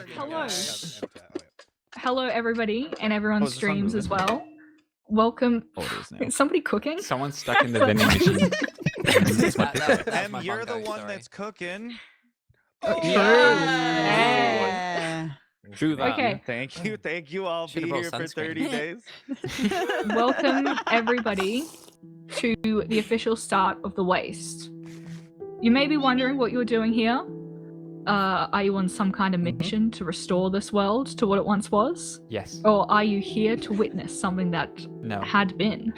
Hello. Oh, Hello, everybody, and everyone is this on streams Hulu? as well. Welcome. Oh, it is now. Is somebody cooking? Someone's stuck in the vending machine. That's my That was Em, my you're the fungi, one sorry. that's cooking. Yeah. True that. Okay. Thank you. I'll Should've be brought here for sunscreen. 30 days. Welcome, everybody, to the official start of the Waste. You may be wondering what you're doing here. Are you on some kind of mission to restore this world to what it once was? Yes. Or are you here to witness something that No. had been?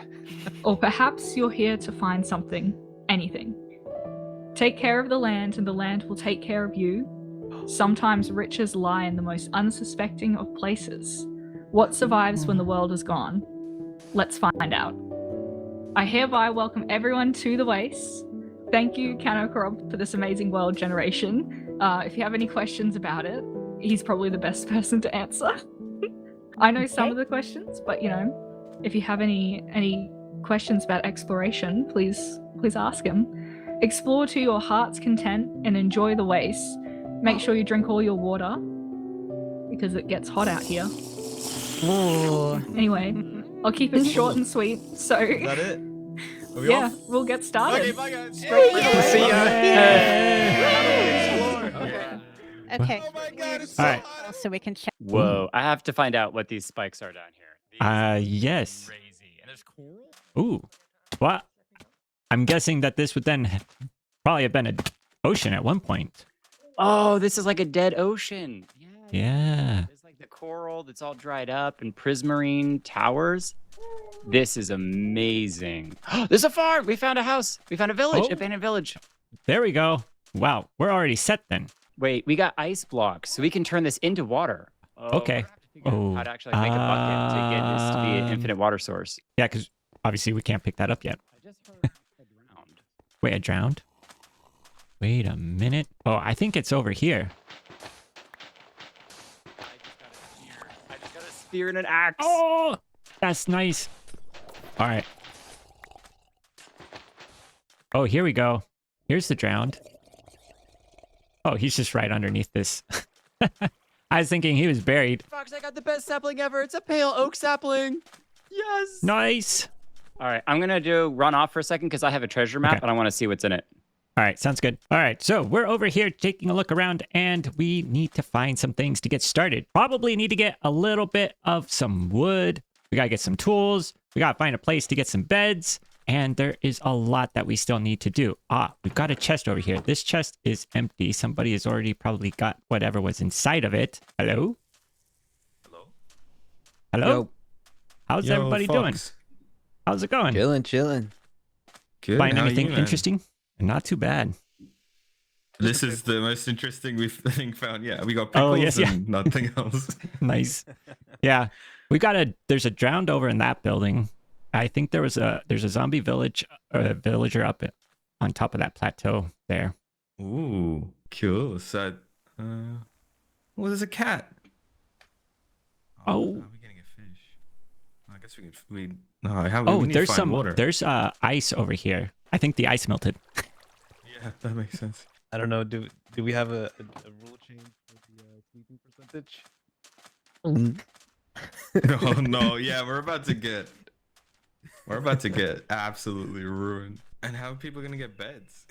Or perhaps you're here to find something, anything. Take care of the land and the land will take care of you. Sometimes riches lie in the most unsuspecting of places. What survives when the world is gone? Let's find out. I hereby welcome everyone to the Waste. Thank you, Kano Korob, for this amazing world generation. If you have any questions about it, he's probably the best person to answer. I know some of the questions, but if you have any questions about exploration, please ask him. Explore to your heart's content and enjoy the Waste. Make sure you drink all your water because it gets hot out here. Anyway, I'll keep it short and sweet. So Is that it? Are we yeah, off? we'll get started. Okay, bye guys. See ya. Okay. Oh my god, it's All so right. hot. So we can check. Whoa, I have to find out what these spikes are down here. yes. Crazy. And there's coral? Ooh. Well, I'm guessing that this would then probably have been an ocean at one point. Oh, this is like a dead ocean. Yeah. There's like the coral that's all dried up and prismarine towers. This is amazing. There's a farm. We found a house. We found a village, Oh. abandoned village. There we go. Wow, we're already set then. Wait, we got ice blocks, so we can turn this into water. Oh, Okay. we're gonna have to figure out how to actually make a bucket to get this to be an infinite water source. Yeah, because obviously we can't pick that up yet. I just heard a drowned. Wait, I drowned? Wait a minute. Oh, I think it's over here. I just got a spear and an axe. Oh, that's nice. All right. Oh, here we go. Here's the drowned. Oh, he's just right underneath this. I was thinking he was buried. Fox, I got the best sapling ever. It's a pale oak sapling. Yes. Nice. All right, I'm gonna run off for a second because I have a treasure map Okay. and I want to see what's in it. All right, sounds good. All right, so we're over here taking a look around and we need to find some things to get started. Probably need to get a little bit of some wood. We gotta get some tools. We gotta find a place to get some beds. And there is a lot that we still need to do. Ah, we've got a chest over here. This chest is empty. Somebody has already probably got whatever was inside of it. Hello? Hello? Yo. How's everybody doing? How's it going? Chilling. Good. Find how are anything you, man? interesting? Not too bad. This is the most interesting we've found. Yeah, we got pickles Oh, yes, yeah. and nothing else. Nice. Yeah. There's a drowned over in that building. I think there's a zombie village or a villager up on top of that plateau there. Ooh, cool. So, well, there's a cat. Oh. Are we getting a fish? I guess no, we need to There's find some water. there's ice over here. I think the ice melted. Yeah, that makes sense. I don't know. Do we have a rule change for the sleeping percentage? Oh no, yeah, we're about to get absolutely ruined. And how are people gonna get beds?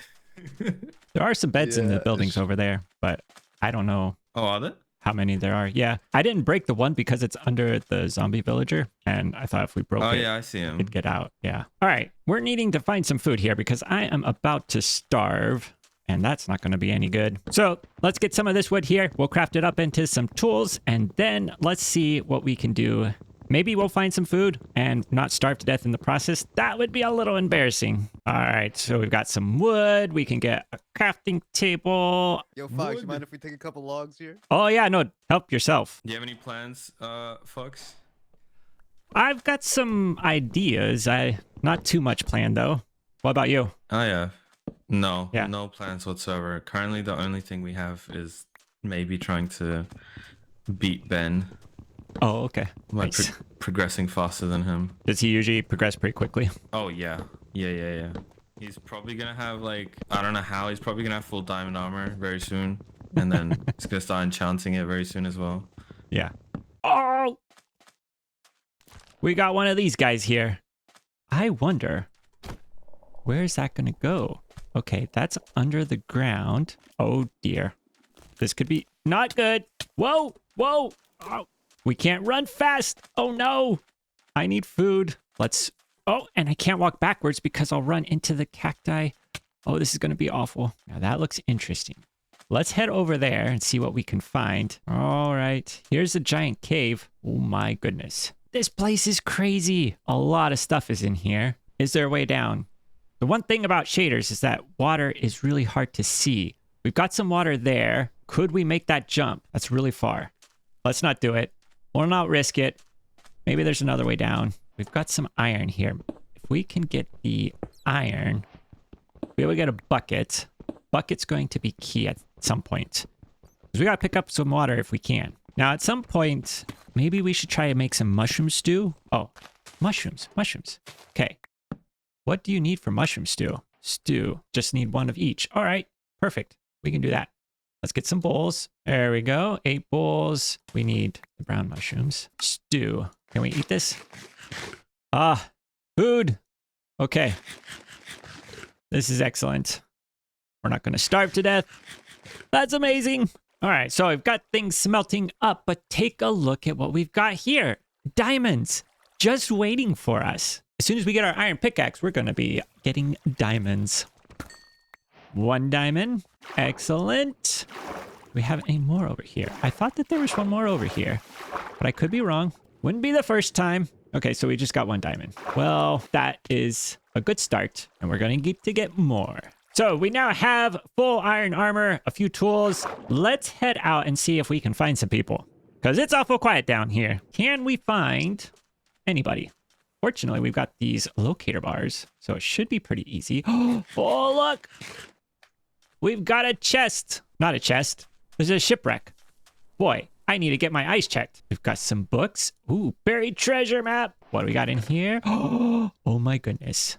There are some beds in the Yeah, buildings over there, but I don't know Oh, are there? how many there are. Yeah, I didn't break the one because it's under the zombie villager, and I thought if we broke Oh it, yeah, I see him. could get out. Yeah. All right. We're needing to find some food here because I am about to starve and that's not going to be any good. So let's get some of this wood here. We'll craft it up into some tools and then let's see what we can do. Maybe we'll find some food and not starve to death in the process. That would be a little embarrassing. All right. So we've got some wood. We can get a crafting table. Yo, Fox, you mind if we take a couple logs here? Oh yeah, no, help yourself. Do you have any plans, Fox? I've got some ideas. Not too much planned though. What about you? Oh yeah. No, Yeah. no plans whatsoever. Currently, the only thing we have is maybe trying to beat Ben Oh, okay. by Nice. progressing faster than him. Does he usually progress pretty quickly? Oh yeah, yeah. He's probably gonna have I don't know how. He's probably gonna have full diamond armor very soon. and then it's gonna start enchanting it very soon as well. Yeah. Oh! We got one of these guys here. I wonder, where's that gonna go? Okay, that's under the ground. Oh dear. This could be not good. Whoa! Whoa! Oh, we can't run fast! Oh no! I need food. Let's... Oh, and I can't walk backwards because I'll run into the cacti. Oh, this is gonna be awful. Now that looks interesting. Let's head over there and see what we can find. All right, here's a giant cave. Oh my goodness. This place is crazy. A lot of stuff is in here. Is there a way down? The one thing about shaders is that water is really hard to see. We've got some water there. Could we make that jump? That's really far. Let's not do it. We'll not risk it. Maybe there's another way down. We've got some iron here. If we can get the iron, we will get a bucket. Bucket's going to be key at some point. Because we got to pick up some water if we can. Now, at some point, maybe we should try to make some mushroom stew. Oh, mushrooms. Okay. What do you need for mushroom stew? Stew. Just need one of each. All right. Perfect. We can do that. Let's get some bowls. There we go. 8 bowls. We need the brown mushrooms. Stew. Can we eat this? Ah, food. Okay. This is excellent. We're not going to starve to death. That's amazing. All right, so I've got things smelting up, but take a look at what we've got here. Diamonds, just waiting for us. As soon as we get our iron pickaxe, we're going to be getting diamonds. 1 diamond. Excellent. We have any more over here. I thought that there was one more over here, but I could be wrong. Wouldn't be the first time. Okay, so we just got 1 diamond. Well, that is a good start, and we're going to get to get more. So we now have full iron armor, a few tools. Let's head out and see if we can find some people, because it's awful quiet down here. Can we find anybody? Fortunately, we've got these locator bars, so it should be pretty easy. Oh, look! We've got a chest. Not a chest. There's a shipwreck. Boy, I need to get my ice checked. We've got some books. Ooh, buried treasure map. What do we got in here? Oh my goodness.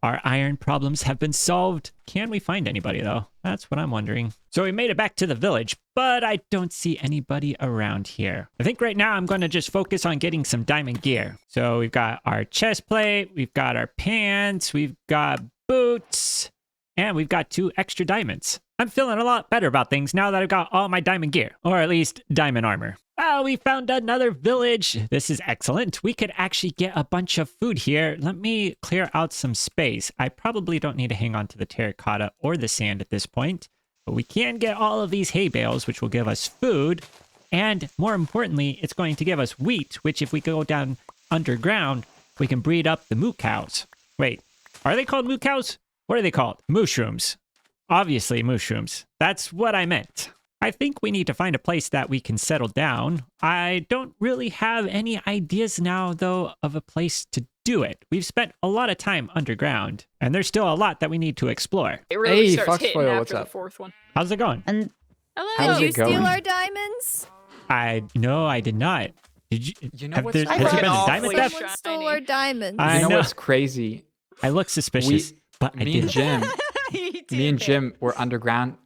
Our iron problems have been solved. Can we find anybody, though? That's what I'm wondering. So we made it back to the village, but I don't see anybody around here. I think right now I'm going to just focus on getting some diamond gear. So we've got our chest plate, we've got our pants, we've got boots, and we've got 2 extra diamonds. I'm feeling a lot better about things now that I've got all my diamond gear, or at least diamond armor. Oh, we found another village. This is excellent. We could actually get a bunch of food here. Let me clear out some space. I probably don't need to hang on to the terracotta or the sand at this point, but we can get all of these hay bales, which will give us food. And more importantly, it's going to give us wheat, which if we go down underground, we can breed up the moo cows. Wait, are they called moo cows? What are they called? Mushrooms. Obviously, mushrooms. That's what I meant. I think we need to find a place that we can settle down. I don't really have any ideas now, though, of a place to do it. We've spent a lot of time underground, and there's still a lot that we need to explore. It really Hey, starts hitting Foxfoil, after what's the up? 4th one. How's it going? And How's did you it going? steal our diamonds? No, I did not. Did you? You know Have what's there, has there been a awful diamond shiny. theft? Someone stole our diamonds. I You know know. what's crazy? I look suspicious, but I Me and didn't. Jim, me and Jim were underground,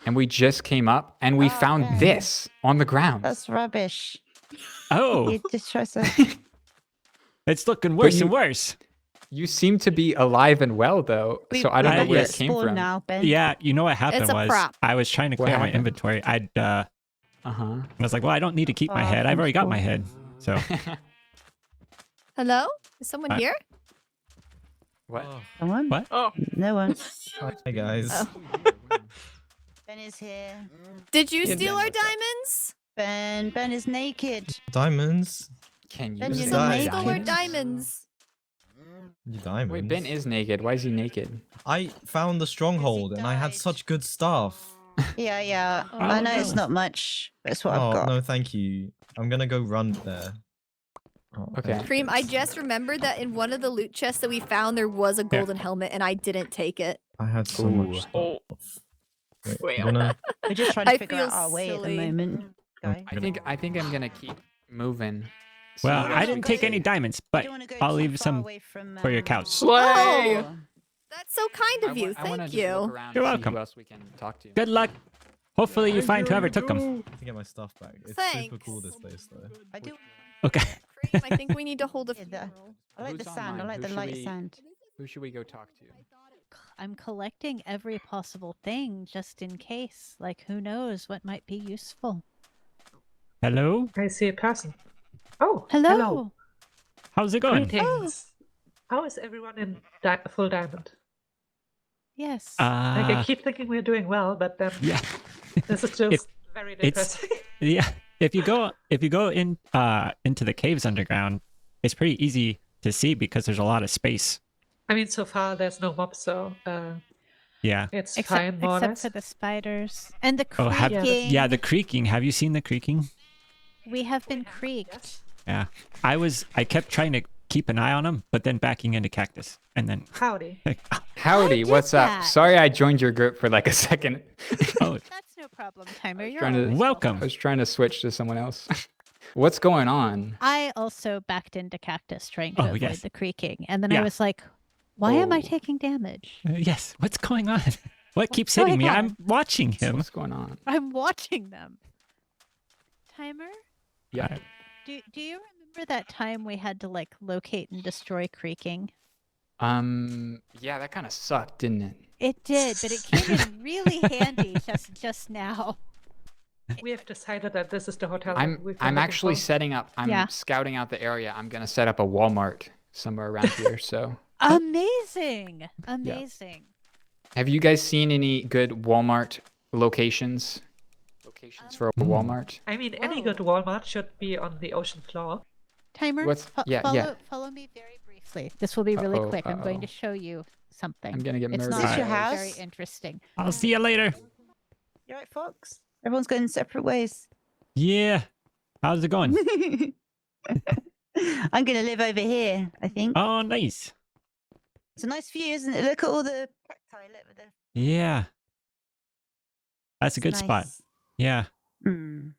and we just came up, and we found this on the ground. That's rubbish. Oh, You just try to. it's looking worse and you- worse. You seem to be alive and well, though, so I don't know I- where yes. it came Spawn from. now, Ben. Yeah, you know what happened It's a was prop. I was trying to What clear my happened? inventory. I Uh-huh. was like, well, I don't need to keep my Oh, head. I've already got cool. my head. So Hello? Is someone Hi. here? What? Someone? What? Oh, No one. Hi guys. Oh. Ben is here. Did you Yeah, steal Ben, our what's up? diamonds? Ben is naked. Diamonds. Can you Ben, see you're Someone not the naked. stole our diamonds? diamonds. Diamonds. Wait, Ben is naked. Why is he naked? I found the stronghold and I had died. such good stuff. Yeah, yeah. Oh, I know it's no. not much, but it's what Oh I've got. no, thank you. I'm gonna go run there. Oh, Okay. thank you. Cream, I just remembered that in one of the loot chests that we found, there was a golden helmet, and I didn't take it. I had so Ooh. much stuff. Oh. Wait, I'm gonna... We're just trying to I figure feel out our way silly. at the moment. guys. I think I'm gonna keep moving. Well, See I what didn't we take can any do. diamonds, You but don't wanna go I'll too leave far some away from, for your couch. Slay! That's so kind of you. I wanna Thank just look you. around You're and see welcome. Who else we can talk to? Good luck. Hopefully you find whoever took them. To get my stuff back. It's super cool this place though. I do. Okay. Cream, I think we need to hold a Yeah, funeral. I like the Who's sand. I online? like Who the should light we- sand. Who should we go talk to? I'm collecting every possible thing just in case. Like, who knows what might be useful. Hello? I see a person. Oh, Hello. How's it going? Greetings. How is everyone in full diamond? Yes. Like, I Uh, keep thinking we're doing well, but then yeah. this is just very it's- depressing. Yeah. If you go in into the caves underground, it's pretty easy to see because there's a lot of space. I mean, so far there's no mobs, so Yeah. it's fine, more or except less. for the spiders and the Oh, creaking. yeah, the creaking. Have you seen the creaking? We have been creaked. Yeah. I kept trying to keep an eye on them, but then backing into cactus. And then Howdy. Howdy, did what's up? that. Sorry I joined your group for like a second. oh, That's no problem, Timer. You're trying to- always welcome. I was trying to switch to someone else. What's going on? I also backed into cactus trying to Oh, avoid yes. the creaking, and then Yeah. I was like, "Why am I Oh. taking damage? Yes. What's going on? What keeps going hitting me? on? I'm watching him. What's going on? I'm watching them." Timer, Yeah. do you remember that time we had to like locate and destroy creaking? Yeah, that kind of sucked, didn't it? It did, but it came in really handy just now. We have decided that this is the hotel. I'm we've been I'm looking actually for. setting up. I'm Yeah. scouting out the area. I'm gonna set up a Walmart somewhere around here. So, Amazing, amazing. have you guys seen any good Walmart locations? Locations for a Mm. Walmart? I mean, any Whoa. good Walmart should be on the ocean floor. Timer, What's- yeah, follow, yeah. follow me very briefly. This will be really Uh-oh, quick. I'm going to uh-oh. show you something. I'm gonna get It's murdered. not Is this your very, house? very interesting. I'll see you later. You right, Fox? Everyone's going separate ways. Yeah. How's it going? I'm going to live over here, I think. Oh, nice. It's a nice view, isn't it? Look at all the cacti. Look at the... Yeah. That's a good it's spot. nice. Yeah. Mm.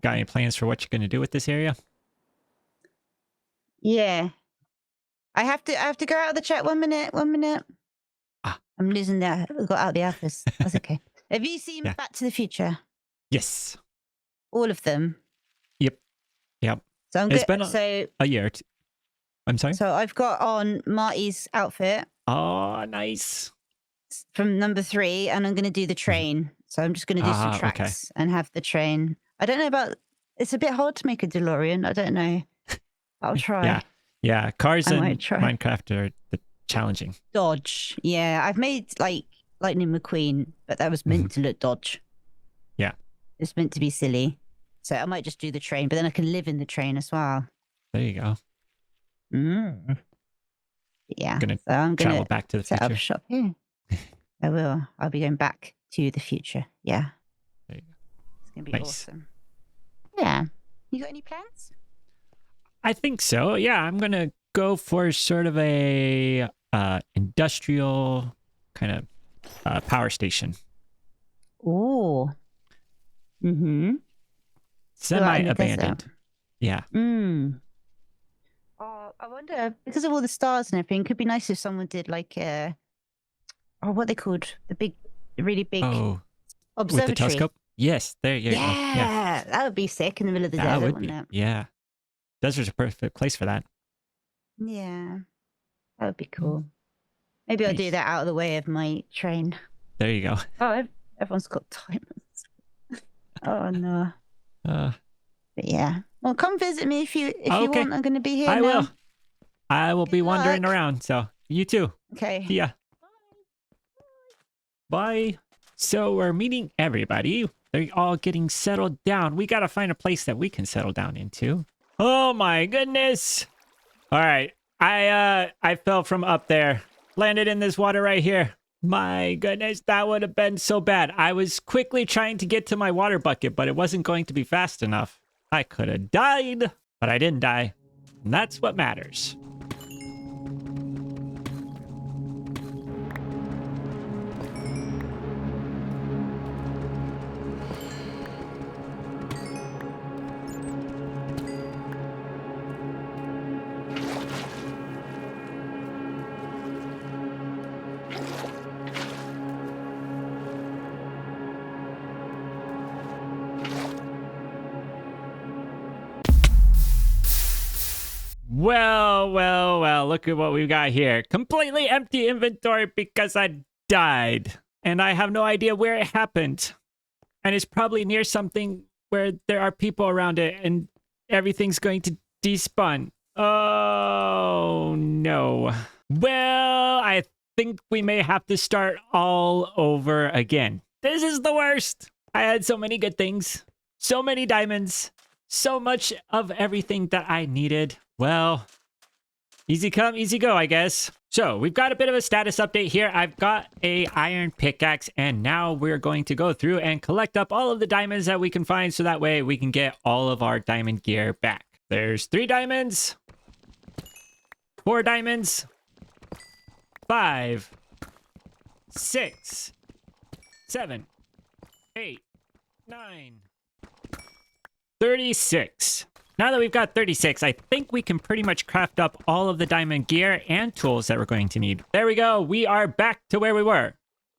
Got any plans for what you're going to do with this area? Yeah. I have to go out of the chat 1 minute. 1 minute. Ah. I'm losing that. I got out the office. That's okay. Have you seen Yeah. Back to the Future? Yes. All of them. Yep. Yep. So I'm It's good. been a- So A year. I'm sorry? so I've got on Marty's outfit Oh, nice. from number 3, and I'm going to do the train. So I'm just going to do some Ah, okay. tracks and have the train. I don't know about. It's a bit hard to make a DeLorean. I don't know. I'll try. Yeah. Yeah. Cars I in might try. Minecraft are challenging. Dodge. Yeah, I've made like Lightning McQueen, but that was meant to look dodge. Yeah. It's meant to be silly. So I might just do the train, but then I can live in the train as well. There you go. Mm. Yeah. Gonna so I'm Travel gonna back to the set up future. shop here. I will. I'll be going back to the future. Yeah. There you go. It's gonna be Nice. awesome. Yeah. You got any plans? I think so. Yeah, I'm gonna go for sort of a industrial kind of power station, Oh. Mm-hmm. semi-abandoned. Yeah. Mm. Oh, I wonder because of all the stars and everything. It could be nice if someone did like what they called the really big Oh, observatory. with the telescope. Yes, there you go. Yeah, Yeah, that would be sick in the middle of the that desert, would wouldn't be. it? Yeah, desert's a perfect place for that. Yeah, that would be cool. Maybe I'll do Nice. that out of the way of my train. There you go. Oh, everyone's got timers. Oh no. Uh, But yeah. Well, come visit me if you Okay. want. I'm going to be here I now. will. I will be Good wandering luck. around. So you too. Okay. See ya. Bye. So we're meeting everybody. They're all getting settled down. We gotta find a place that we can settle down into. Oh my goodness. All right. I fell from up there. Landed in this water right here. My goodness, that would have been so bad. I was quickly trying to get to my water bucket, but it wasn't going to be fast enough. I could have died, but I didn't die. And that's what matters. Well, look at what we've got here. Completely empty inventory because I died. And I have no idea where it happened. And it's probably near something where there are people around it and everything's going to despawn. Oh, no. Well, I think we may have to start all over again. This is the worst. I had so many good things, so many diamonds, so much of everything that I needed. Well, easy come, easy go, I guess. So we've got a bit of a status update here. I've got a iron pickaxe, and now we're going to go through and collect up all of the diamonds that we can find, so that way we can get all of our diamond gear back. There's 3 diamonds, 4 diamonds, 5, 6, 7, 8, 9, 36. Now that we've got 36, I think we can pretty much craft up all of the diamond gear and tools that we're going to need. There we go. We are back to where we were.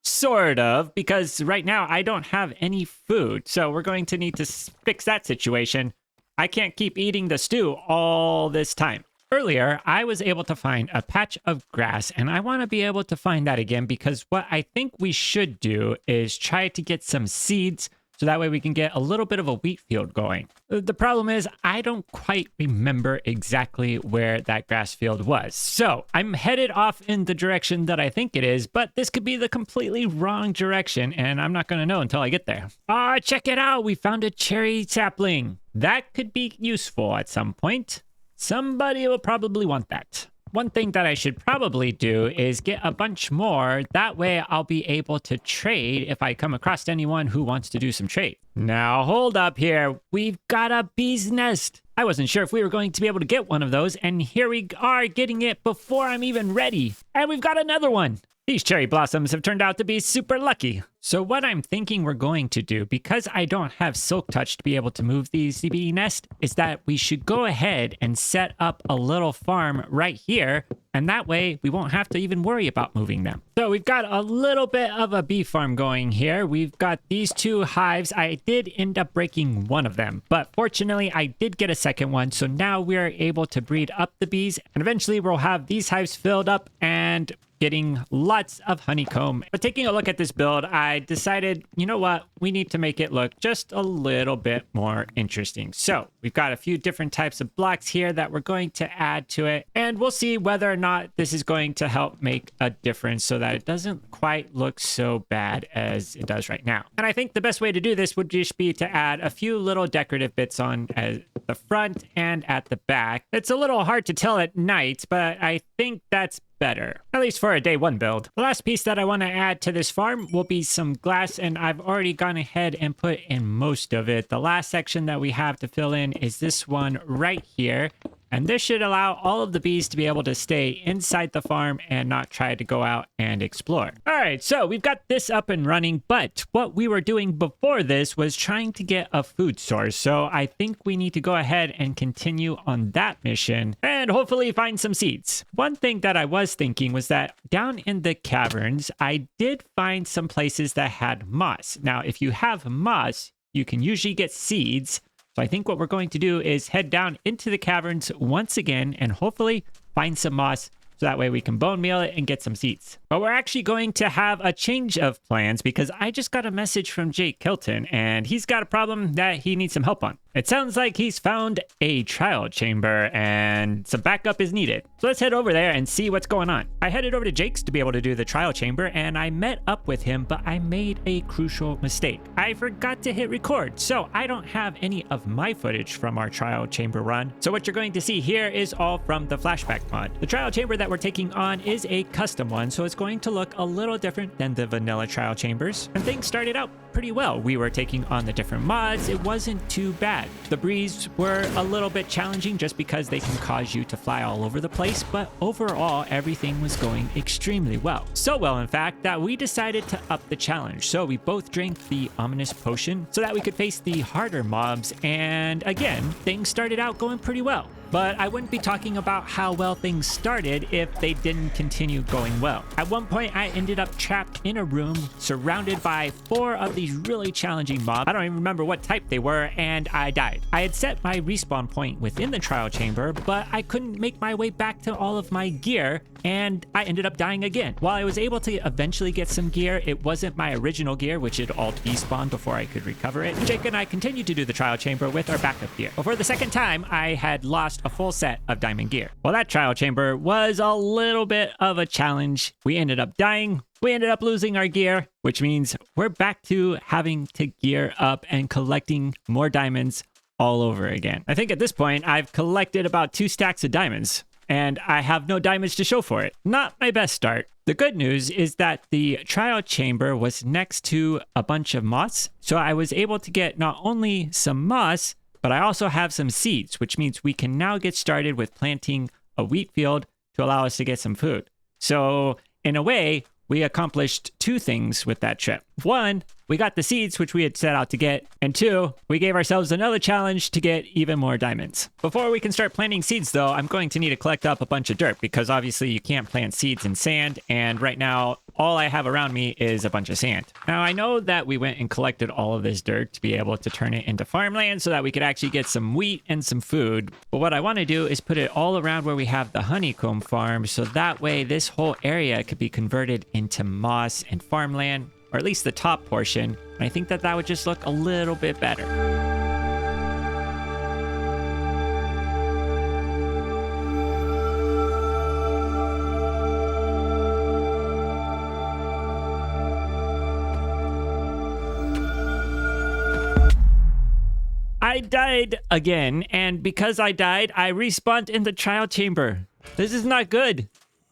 Sort of, because right now I don't have any food. So we're going to need to fix that situation. I can't keep eating the stew all this time. Earlier, I was able to find a patch of grass, and I want to be able to find that again because what I think we should do is try to get some seeds so that way we can get a little bit of a wheat field going. The problem is I don't quite remember exactly where that grass field was. So I'm headed off in the direction that I think it is, but this could be the completely wrong direction and I'm not going to know until I get there. Ah, check it out. We found a cherry sapling. That could be useful at some point. Somebody will probably want that. One thing that I should probably do is get a bunch more. That way I'll be able to trade if I come across anyone who wants to do some trade. Now hold up here. We've got a bee's nest. I wasn't sure if we were going to be able to get one of those, and here we are getting it before I'm even ready. And we've got another one. These cherry blossoms have turned out to be super lucky. So what I'm thinking we're going to do, because I don't have Silk Touch to be able to move these bee nest, is that we should go ahead and set up a little farm right here. And that way we won't have to even worry about moving them. So we've got a little bit of a bee farm going here. We've got these 2 hives. I did end up breaking one of them, but fortunately I did get a second one. So now we're able to breed up the bees, and eventually we'll have these hives filled up and getting lots of honeycomb. But taking a look at this build, I decided, you know what? We need to make it look just a little bit more interesting. So we've got a few different types of blocks here that we're going to add to it. And we'll see whether or not this is going to help make a difference so that it doesn't quite look so bad as it does right now. And I think the best way to do this would just be to add a few little decorative bits on at the front and at the back. It's a little hard to tell at night, but I think that's better, at least for a day 1 build. The last piece that I want to add to this farm will be some glass, and I've already gone ahead and put in most of it. The last section that we have to fill in is this one right here. And this should allow all of the bees to be able to stay inside the farm and not try to go out and explore. All right, so we've got this up and running, but what we were doing before this was trying to get a food source. So I think we need to go ahead and continue on that mission and hopefully find some seeds. One thing that I was thinking was that down in the caverns, I did find some places that had moss. Now, if you have moss, you can usually get seeds. So I think what we're going to do is head down into the caverns once again and hopefully find some moss so that way we can bone meal it and get some seeds. But we're actually going to have a change of plans because I just got a message from Jake Kilton and he's got a problem that he needs some help on. It sounds like he's found a trial chamber and some backup is needed. So let's head over there and see what's going on. I headed over to Jake's to be able to do the trial chamber and I met up with him, but I made a crucial mistake. I forgot to hit record, so I don't have any of my footage from our trial chamber run. So what you're going to see here is all from the flashback mod. The trial chamber that we're taking on is a custom one, so it's going to look a little different than the vanilla trial chambers. And things started out pretty well. We were taking on the different mods. It wasn't too bad. The breeze were a little bit challenging just because they can cause you to fly all over the place, but overall everything was going extremely well. So well, in fact, that we decided to up the challenge. So we both drank the ominous potion so that we could face the harder mobs, and again, things started out going pretty well. but I wouldn't be talking about how well things started if they didn't continue going well. At one point, I ended up trapped in a room surrounded by 4 of these really challenging mobs. I don't even remember what type they were, and I died. I had set my respawn point within the trial chamber, but I couldn't make my way back to all of my gear, and I ended up dying again. While I was able to eventually get some gear, it wasn't my original gear, which had all despawned before I could recover it. Jake and I continued to do the trial chamber with our backup gear. But for the second time, I had lost a full set of diamond gear. Well, that trial chamber was a little bit of a challenge. We ended up dying. We ended up losing our gear, which means we're back to having to gear up and collecting more diamonds all over again. I think at this point, I've collected about 2 stacks of diamonds, and I have no diamonds to show for it. Not my best start. The good news is that the trial chamber was next to a bunch of moss, so I was able to get not only some moss, but I also have some seeds, which means we can now get started with planting a wheat field to allow us to get some food. So in a way, we accomplished 2 things with that trip. 1, we got the seeds, which we had set out to get. And 2, we gave ourselves another challenge to get even more diamonds. Before we can start planting seeds, though, I'm going to need to collect up a bunch of dirt because obviously you can't plant seeds in sand. And right now, all I have around me is a bunch of sand. Now, I know that we went and collected all of this dirt to be able to turn it into farmland so that we could actually get some wheat and some food. But what I want to do is put it all around where we have the honeycomb farm, so that way this whole area could be converted into moss and farmland, or at least the top portion. And I think that that would just look a little bit better. I died again, and because I died, I respawned in the trial chamber. This is not good.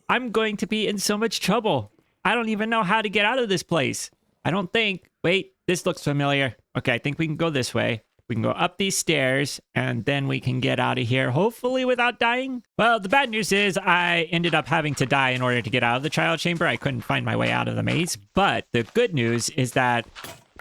I'm going to be in so much trouble. I don't even know how to get out of this place. I don't think. Wait, this looks familiar. Okay, I think we can go this way. We can go up these stairs, and then we can get out of here, hopefully without dying. Well, the bad news is I ended up having to die in order to get out of the trial chamber. I couldn't find my way out of the maze. But the good news is that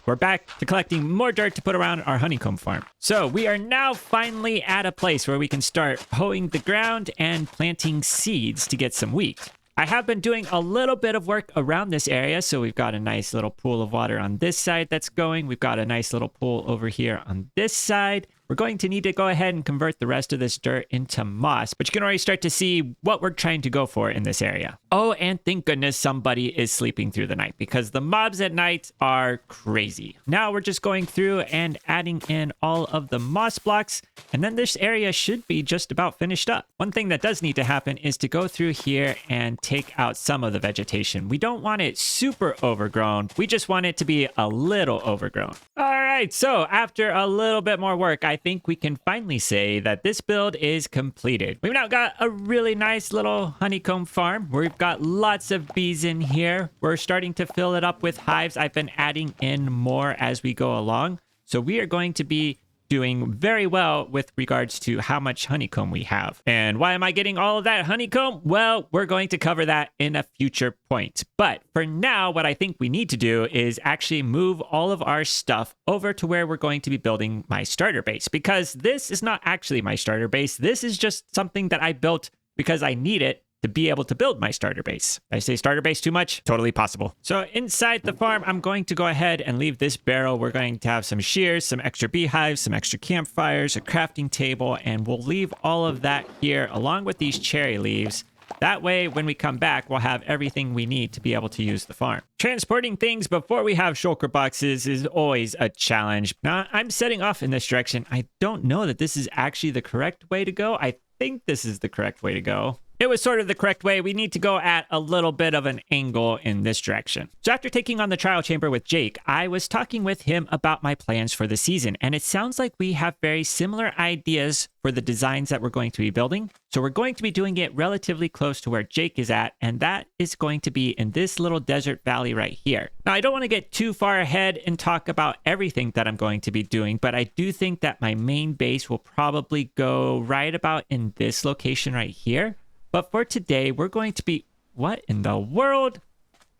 we're back to collecting more dirt to put around our honeycomb farm. So we are now finally at a place where we can start hoeing the ground and planting seeds to get some wheat. I have been doing a little bit of work around this area. So we've got a nice little pool of water on this side that's going. We've got a nice little pool over here on this side. We're going to need to go ahead and convert the rest of this dirt into moss, but you can already start to see what we're trying to go for in this area. Oh, and thank goodness somebody is sleeping through the night because the mobs at night are crazy. Now we're just going through and adding in all of the moss blocks, and then this area should be just about finished up. One thing that does need to happen is to go through here and take out some of the vegetation. We don't want it super overgrown. We just want it to be a little overgrown. All right, so after a little bit more work, I think we can finally say that this build is completed. We've now got a really nice little honeycomb farm. We've got lots of bees in here. We're starting to fill it up with hives. I've been adding in more as we go along. So we are going to be doing very well with regards to how much honeycomb we have. And why am I getting all of that honeycomb? Well, we're going to cover that in a future point. But for now, what I think we need to do is actually move all of our stuff over to where we're going to be building my starter base, because this is not actually my starter base. This is just something that I built because I need it to be able to build my starter base. Did I say starter base too much? Totally possible. So inside the farm, I'm going to go ahead and leave this barrel. We're going to have some shears, some extra beehives, some extra campfires, a crafting table, and we'll leave all of that here along with these cherry leaves. That way, when we come back, we'll have everything we need to be able to use the farm. Transporting things before we have shulker boxes is always a challenge. Now, I'm setting off in this direction. I don't know that this is actually the correct way to go. I think this is the correct way to go. It was sort of the correct way. We need to go at a little bit of an angle in this direction. So after taking on the trial chamber with Jake, I was talking with him about my plans for the season, and it sounds like we have very similar ideas for the designs that we're going to be building. So we're going to be doing it relatively close to where Jake is at, and that is going to be in this little desert valley right here. Now, I don't want to get too far ahead and talk about everything that I'm going to be doing, but I do think that my main base will probably go right about in this location right here. But for today, we're going to be... What in the world?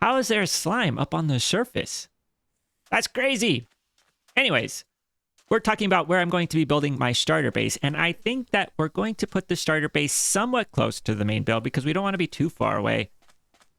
How is there a slime up on the surface? That's crazy. Anyways, we're talking about where I'm going to be building my starter base. And I think that we're going to put the starter base somewhat close to the main build because we don't want to be too far away.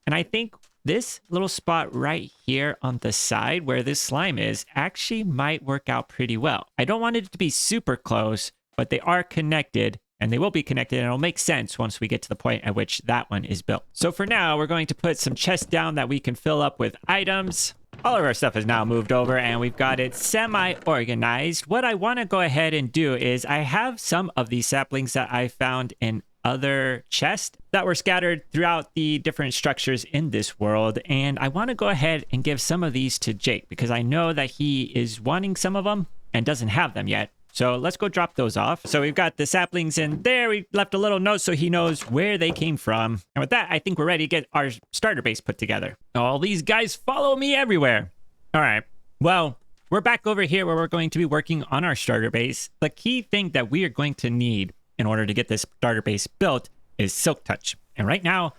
And I think this little spot right here on the side where this slime is actually might work out pretty well. I don't want it to be super close, but they are connected and they will be connected and it'll make sense once we get to the point at which that one is built. So for now, we're going to put some chests down that we can fill up with items. All of our stuff is now moved over and we've got it semi-organized. What I want to go ahead and do is I have some of these saplings that I found in other chests that were scattered throughout the different structures in this world. And I want to go ahead and give some of these to Jake because I know that he is wanting some of them and doesn't have them yet. So let's go drop those off. So we've got the saplings in there. We left a little note so he knows where they came from. And with that, I think we're ready to get our starter base put together. All these guys follow me everywhere. All right. Well, we're back over here where we're going to be working on our starter base. The key thing that we are going to need in order to get this starter base built is Silk Touch. And right now,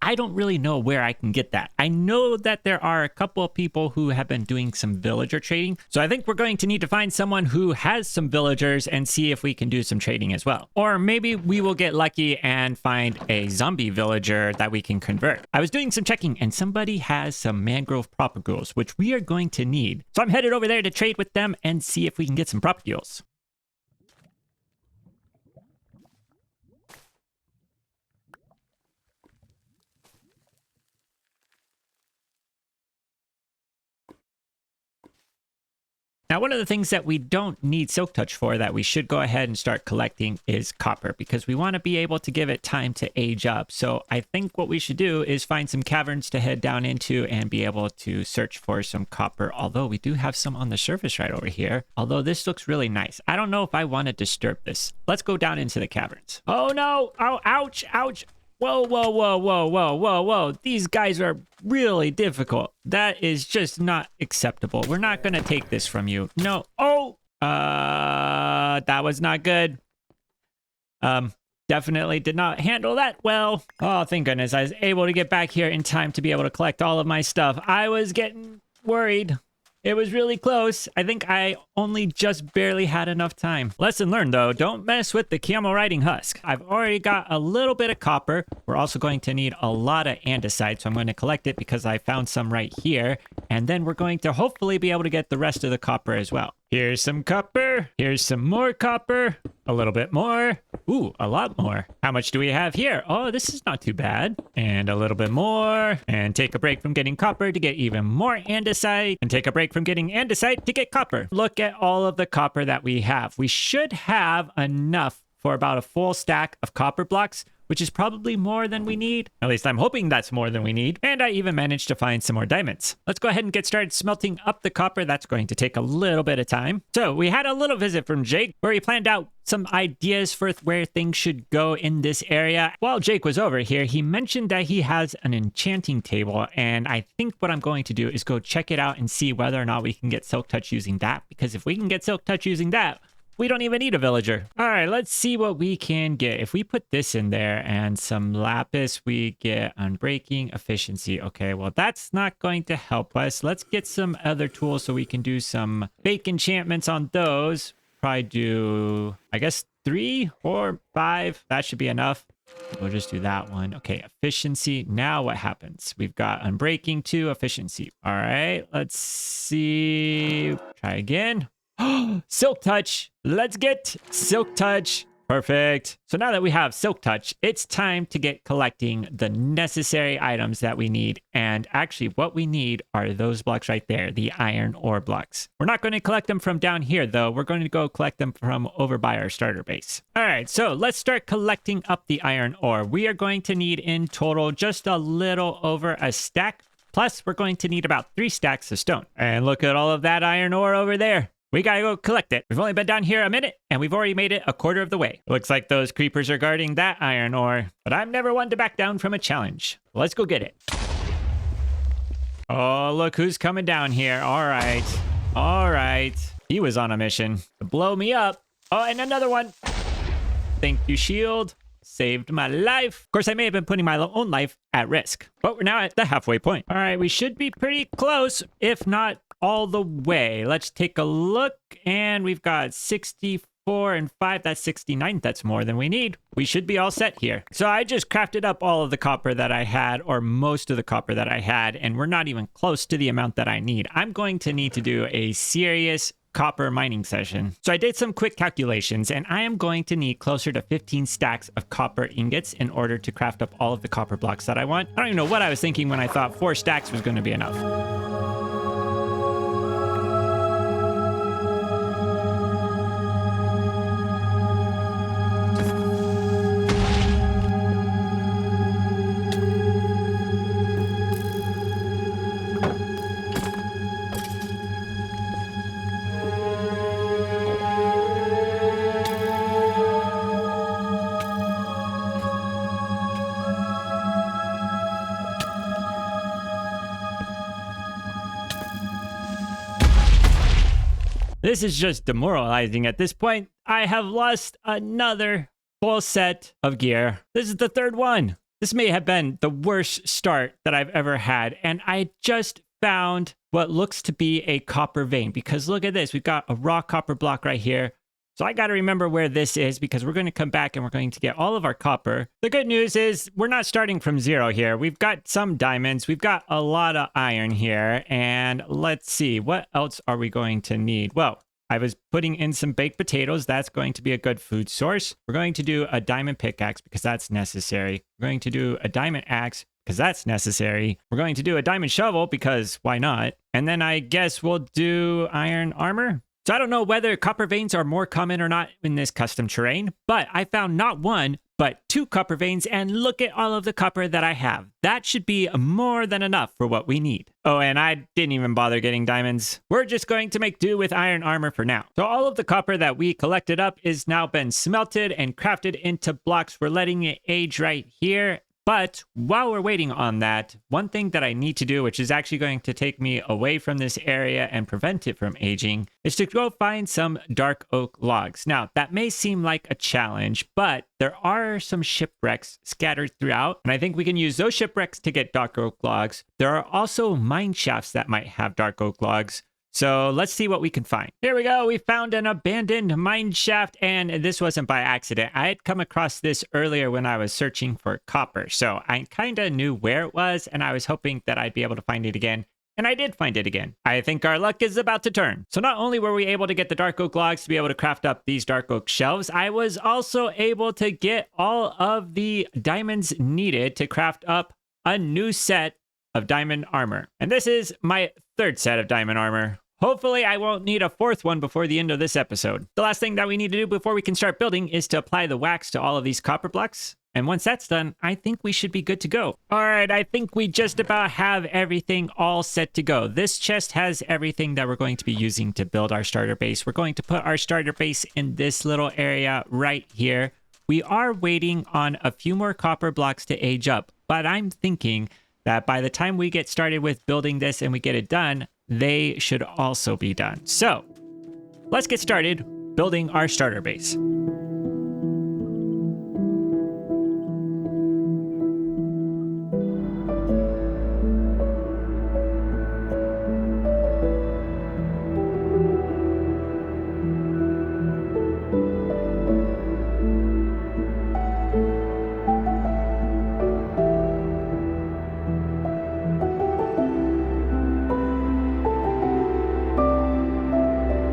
I don't really know where I can get that. I know that there are a couple of people who have been doing some villager trading. So I think we're going to need to find someone who has some villagers and see if we can do some trading as well. Or maybe we will get lucky and find a zombie villager that we can convert. I was doing some checking and somebody has some mangrove propagules, which we are going to need. So I'm headed over there to trade with them and see if we can get some propagules. Now, one of the things that we don't need Silk Touch for that we should go ahead and start collecting is copper because we want to be able to give it time to age up. So I think what we should do is find some caverns to head down into and be able to search for some copper. Although we do have some on the surface right over here. Although this looks really nice. I don't know if I want to disturb this. Let's go down into the caverns. Oh no! Oh, ouch, ouch. Whoa, whoa, whoa, whoa, whoa, whoa, whoa. These guys are really difficult. That is just not acceptable. We're not going to take this from you. No. Oh, that was not good. Definitely did not handle that well. Oh, thank goodness. I was able to get back here in time to be able to collect all of my stuff. I was getting worried. It was really close. I think I only just barely had enough time. Lesson learned though, don't mess with the camel riding husk. I've already got a little bit of copper. We're also going to need a lot of andesite, so I'm going to collect it because I found some right here. And then we're going to hopefully be able to get the rest of the copper as well. Here's some copper. Here's some more copper. A little bit more. Ooh, a lot more. How much do we have here? Oh, this is not too bad. And a little bit more. And take a break from getting copper to get even more andesite. And take a break from getting andesite to get copper. Look at all of the copper that we have. We should have enough for about a full stack of copper blocks, which is probably more than we need. At least I'm hoping that's more than we need. And I even managed to find some more diamonds. Let's go ahead and get started smelting up the copper. That's going to take a little bit of time. So we had a little visit from Jake where he planned out some ideas for where things should go in this area. While Jake was over here, he mentioned that he has an enchanting table. And I think what I'm going to do is go check it out and see whether or not we can get Silk Touch using that. Because if we can get Silk Touch using that, we don't even need a villager. All right, let's see what we can get. If we put this in there and some lapis, we get unbreaking, efficiency. Okay, well, that's not going to help us. Let's get some other tools so we can do some fake enchantments on those. Probably do, I guess, 3 or 5. That should be enough. We'll just do that one. Okay, efficiency. Now what happens? We've got unbreaking 2, efficiency. All right, let's see. Try again. Silk Touch. Let's get Silk Touch. Perfect. So now that we have Silk Touch, it's time to get collecting the necessary items that we need. And actually what we need are those blocks right there, the iron ore blocks. We're not going to collect them from down here though. We're going to go collect them from over by our starter base. All right, so let's start collecting up the iron ore. We are going to need in total just a little over a stack. Plus we're going to need about 3 stacks of stone. And look at all of that iron ore over there. We gotta go collect it. We've only been down here a minute, and we've already made it a quarter of the way. Looks like those creepers are guarding that iron ore, but I'm never one to back down from a challenge. Let's go get it. Oh, look who's coming down here. All right. All right. He was on a mission to blow me up. Oh, and another one. Thank you, shield. Saved my life. Of course, I may have been putting my own life at risk, but we're now at the halfway point. All right, we should be pretty close, if not all the way. Let's take a look. And we've got 64 and 5. That's 69. That's more than we need. We should be all set here. So I just crafted up all of the copper that I had, or most of the copper that I had, and we're not even close to the amount that I need. I'm going to need to do a serious copper mining session. So I did some quick calculations, and I am going to need closer to 15 stacks of copper ingots in order to craft up all of the copper blocks that I want. I don't even know what I was thinking when I thought 4 stacks was going to be enough. This is just demoralizing at this point. I have lost another full set of gear. This is the 3rd one. This may have been the worst start that I've ever had. And I just found what looks to be a copper vein, because look at this. We've got a raw copper block right here. So I got to remember where this is, because we're going to come back and we're going to get all of our copper. The good news is we're not starting from 0 here. We've got some diamonds. We've got a lot of iron here. And let's see, what else are we going to need? Well, I was putting in some baked potatoes. That's going to be a good food source. We're going to do a diamond pickaxe because that's necessary. We're going to do a diamond axe because that's necessary. We're going to do a diamond shovel because why not? And then I guess we'll do iron armor. So I don't know whether copper veins are more common or not in this custom terrain, but I found not 1, but 2 copper veins, and look at all of the copper that I have. That should be more than enough for what we need. Oh, and I didn't even bother getting diamonds. We're just going to make do with iron armor for now. So all of the copper that we collected up is now been smelted and crafted into blocks. We're letting it age right here. But while we're waiting on that, one thing that I need to do, which is actually going to take me away from this area and prevent it from aging, is to go find some dark oak logs. Now, that may seem like a challenge, but there are some shipwrecks scattered throughout, and I think we can use those shipwrecks to get dark oak logs. There are also mine shafts that might have dark oak logs. So let's see what we can find. Here we go. We found an abandoned mine shaft, and this wasn't by accident. I had come across this earlier when I was searching for copper. So I kind of knew where it was, and I was hoping that I'd be able to find it again. And I did find it again. I think our luck is about to turn. So not only were we able to get the dark oak logs to be able to craft up these dark oak shelves, I was also able to get all of the diamonds needed to craft up a new set of diamond armor. And this is my 3rd set of diamond armor. Hopefully I won't need a 4th one before the end of this episode. The last thing that we need to do before we can start building is to apply the wax to all of these copper blocks. And once that's done, I think we should be good to go. All right, I think we just about have everything all set to go. This chest has everything that we're going to be using to build our starter base. We're going to put our starter base in this little area right here. We are waiting on a few more copper blocks to age up, but I'm thinking that by the time we get started with building this and we get it done, they should also be done. So let's get started building our starter base.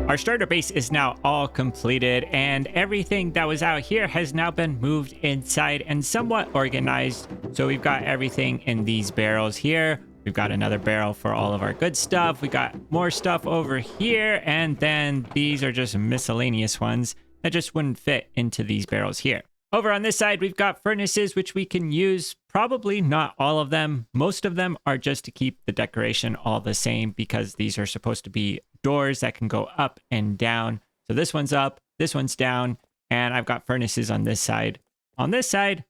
Our starter base is now all completed, and everything that was out here has now been moved inside and somewhat organized. So we've got everything in these barrels here. We've got another barrel for all of our good stuff. We got more stuff over here, and then these are just miscellaneous ones that just wouldn't fit into these barrels here. Over on this side, we've got furnaces, which we can use. Probably not all of them. Most of them are just to keep the decoration all the same, because these are supposed to be doors that can go up and down. So this one's up, this one's down, and I've got furnaces on this side. On this side,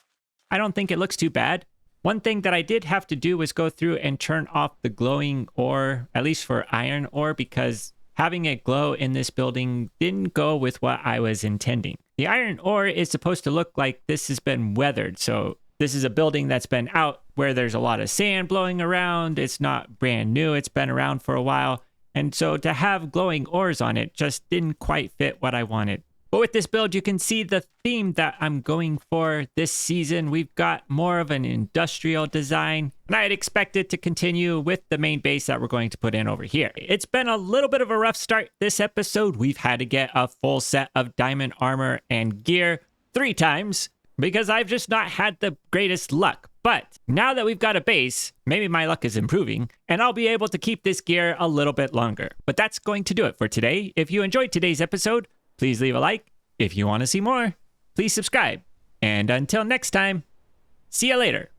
I don't think it looks too bad. One thing that I did have to do was go through and turn off the glowing ore, at least for iron ore, because having it glow in this building didn't go with what I was intending. The iron ore is supposed to look like this has been weathered. So this is a building that's been out where there's a lot of sand blowing around. It's not brand new. It's been around for a while. And so to have glowing ores on it just didn't quite fit what I wanted. But with this build, you can see the theme that I'm going for this season. We've got more of an industrial design, and I had expected to continue with the main base that we're going to put in over here. It's been a little bit of a rough start this episode. We've had to get a full set of diamond armor and gear 3 times because I've just not had the greatest luck. But now that we've got a base, maybe my luck is improving, and I'll be able to keep this gear a little bit longer. But that's going to do it for today. If you enjoyed today's episode, please leave a like. If you want to see more, please subscribe. And until next time, see you later.